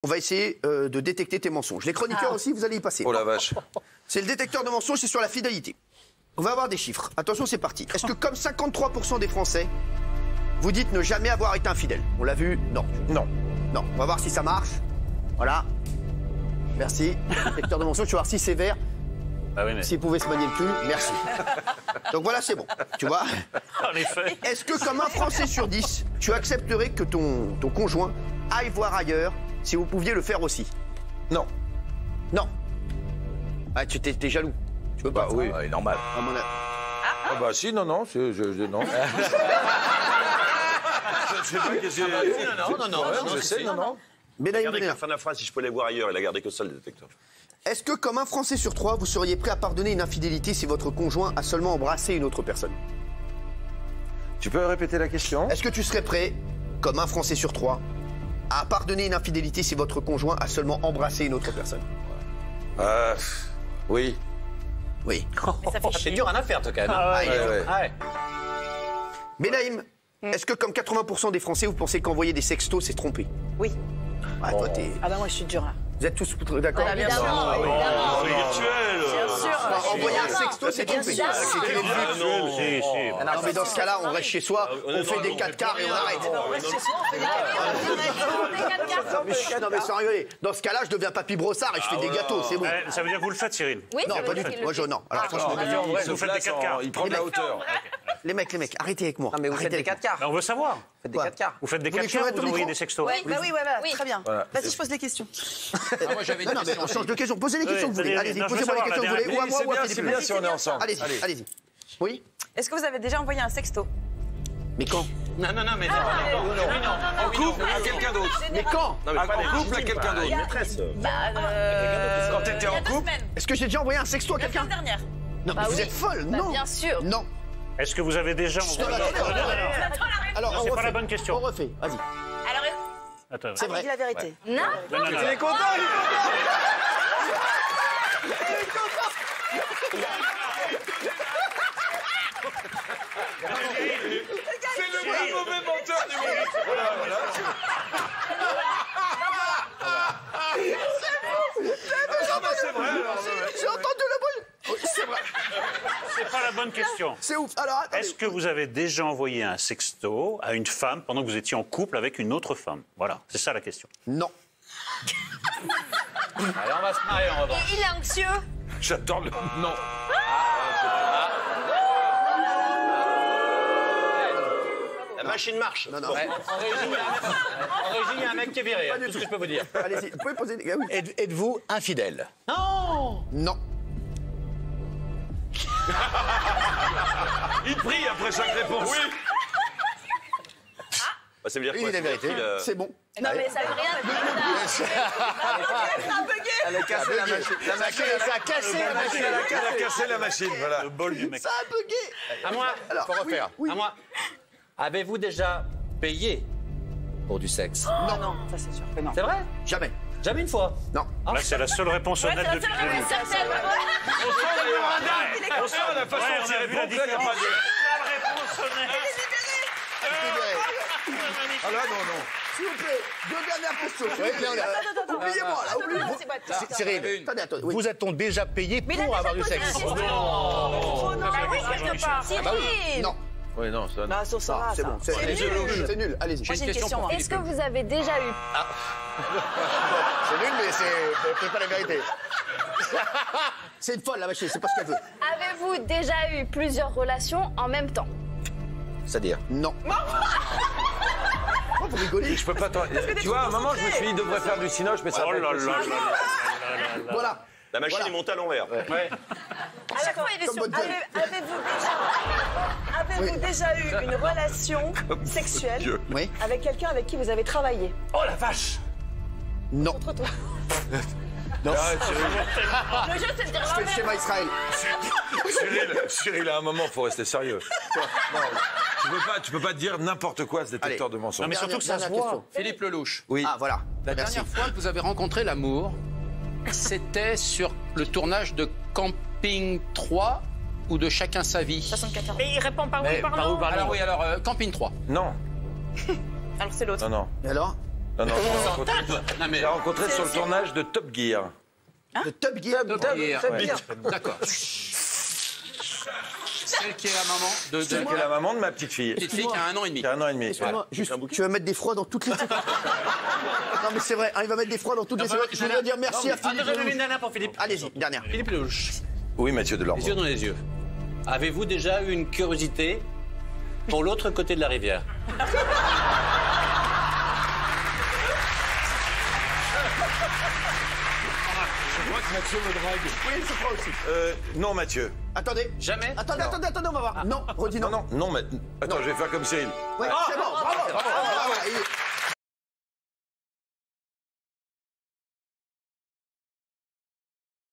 On va essayer de détecter tes mensonges. Les chroniqueurs aussi, vous allez y passer. Oh la vache. C'est le détecteur de mensonges, c'est sur la fidélité. On va avoir des chiffres. Attention, c'est parti. Est-ce que comme 53% des Français, vous dites ne jamais avoir été infidèle? On l'a vu? Non. Non. Non. On va voir si ça marche. Voilà. Merci. Détecteur de mensonges, tu vas voir si c'est vert. Ah oui, mais... S'il pouvait se manier le cul, merci. Donc voilà, c'est bon. Tu vois? En effet. Est-ce que comme un Français sur 10, tu accepterais que ton conjoint aille voir ailleurs si vous pouviez le faire aussi? Non. Non. Ah, t'es jaloux. Tu veux pas? Bah oui, normal. À mon avis. Ah bah si, non. Non. Non, Je sais, non. Bénaïm Regardez Benella. la fin de la phrase, si je peux aller voir ailleurs, il a gardé que ça, le détecteur. Est-ce que comme un Français sur 3, vous seriez prêt à pardonner une infidélité si votre conjoint a seulement embrassé une autre personne? Tu peux répéter la question? Est-ce que tu serais prêt, comme un Français sur 3, à pardonner une infidélité si votre conjoint a seulement embrassé une autre personne? Oui. Oui. Mais ça fait C'est dur à faire, toi, quand même. Ah, il est dur. Ouais. Ouais. Bénaïm, est-ce que comme 80% des Français, vous pensez qu'envoyer des sextos, c'est tromper? Oui. Ah, toi, Ah bah moi je suis dure là. Vous êtes tous d'accord? Ah, évidemment, C'est évidemment. virtuel. Bien sûr. Envoyer un sexto, c'est tromper. sûr. Non, mais dans ce cas-là, on reste chez soi, on fait des 4 quarts et on arrête. Non, mais sans rigoler. Dans ce cas-là, je deviens papy brossard et je fais des gâteaux, c'est bon. Ça veut dire que vous le faites, Cyril? Oui, Non, ça pas veut du dire tout. qu'il Moi, le je fait. non. Alors, franchement, Vous faites des 4 quarts. Il prend de la hauteur. les mecs, arrêtez avec moi. Non, mais vous faites Arrêtez des avec 4 quarts. On veut savoir. Vous faites des Quoi 4 quarts. Vous faites des Vous 4 voulez que je quarts, mette vous au envoyez micro des sextos? Oui, bah oui, voilà, très bien. Voilà. Vas-y, je pose les questions. Moi, j'avais moi. Non, mais on change de question. Posez les questions que vous voulez. Allez-y, non, je veux posez-moi les savoir, questions que vous voulez. la Ou à moi, ou à C'est Philippe. bien si on est ensemble. Allez-y, allez-y. Oui? Est-ce que vous avez déjà envoyé un sexto? Mais quand? Non, mais non. En couple à quelqu'un d'autre. Mais quand? Non, mais pas En couple à quelqu'un d'autre. maîtresse. Quand t'étais en couple. Est-ce que j'ai déjà envoyé un sexto à La quelqu'un? semaine dernière. Non, mais vous êtes folle, non? Bien sûr. Non. Est-ce que vous avez déjà envoyé... Alors, on c'est pas refait. la bonne question. On refait, vas-y. Alors, Attends. C'est vrai. dis la vérité. Non, non, non. Il est content, il est content. C'est le plus mauvais menteur du monde. Voilà. C'est vrai. J'ai entendu le bruit. Oui, c'est vrai. C'est pas la bonne question. C'est ouf. Alors, attendez. Est-ce que vous avez déjà envoyé un sexto à une femme pendant que vous étiez en couple avec une autre femme? Voilà, c'est ça la question. Non. Allez, on va se marier en revanche. Il est anxieux. J'adore le non. La machine marche. Non. En régie, il y a un mec qui est viré. Tout ce que je peux vous dire. Allez-y, vous pouvez poser des... Oui. Êtes-vous infidèle? Non. Il prie après chaque réponse. Oui. Bah, ça veut dire Il quoi? dit la vérité. C'est bon. Non, mais ça veut rien dire. Elle a cassé la machine. Ça a cassé la machine. Elle a cassé la machine, voilà. Le bol du mec. Ça a bugué. À moi. Alors, Faut refaire. oui. À moi. Avez-vous déjà payé pour du sexe? Non, ça c'est sûr que non. C'est vrai? Jamais. Jamais une fois? Non. Là, c'est la seule réponse honnête depuis le début. On sent la façon Ouais, dont on il a vu répond. la Là, il n'y a différence. pas de... Seule réponse honnête. Ah là, non. S'il vous plaît, deux dernières questions. Attends. Oubliez-moi, là, oubliez-moi. Cyril, Attendez, oui. vous a-t-on déjà payé Mais il a pour déjà avoir du posé sexe? la question. Oh non, oui, quelque part. Cyril. Non. Oui, non, ça non. Bah, ça va, C'est ça. bon. C'est nul. Allez-y. Moi, j'ai une question. Est-ce que vous avez déjà eu C'est nul, mais c'est pas la vérité. C'est une folle, la machine, c'est pas ce qu'elle veut. Avez-vous déjà eu plusieurs relations en même temps? C'est-à-dire? Non. Oh, vous rigolez. Je peux pas t'en... Tu vois, à un moment, je me suis dit, il devrait faire du cinoche, mais ça Oh va là être là possible. là. Voilà. La machine Voilà. est montée à l'envers. À chaque fois, il est Comme sur. votre gueule. Avez-vous déjà eu une relation sexuelle Oui. avec quelqu'un avec qui vous avez travaillé? Oh la vache! Non. Entre toi. Arrête, Cyril. Le jeu, c'est de dire Je fais le schéma Israël. Cyril, à un moment, il faut rester sérieux. Non, tu peux pas dire n'importe quoi, ce détecteur Allez. de mensonges. Non, mais surtout que ça se Dernière voit. question. Philippe Lelouch. Oui. Ah, voilà. La Merci. dernière fois que vous avez rencontré l'amour, c'était sur le tournage de Camping 3 ou de Chacun sa vie? 74. Et il répond par Mais oui, par par où, non. par là? Alors oui, alors Camping 3. Non, Alors, c'est l'autre. non. Et alors? Non, non, je l'ai rencontré, Non, mais je l'ai rencontré sur le tournage de Top Gear. De Top Gear. D'accord. Celle qui est la maman de C'est la maman de ma petite fille. petite fille qui a 1 an et demi. Qui a 1 an et demi. Excuse-moi, juste, tu vas mettre des froids dans toutes les séquences. Non, mais c'est vrai, hein, il va mettre des froids dans toutes les séquences. Je voudrais dire merci à Philippe Attends, Lelouch. une dernière pour Philippe. Allez-y, dernière. Philippe Lelouch, Oui, Mathieu les yeux Delormeau. dans les yeux. Avez-vous déjà eu une curiosité pour l'autre côté de la rivière? Oui, je crois aussi. Non, Mathieu. Attendez. Jamais? Attendez, on va voir. Non, redis non. Non, non, non, mais... Attends, je vais faire comme Cyril. Ouais, c'est bon, bravo.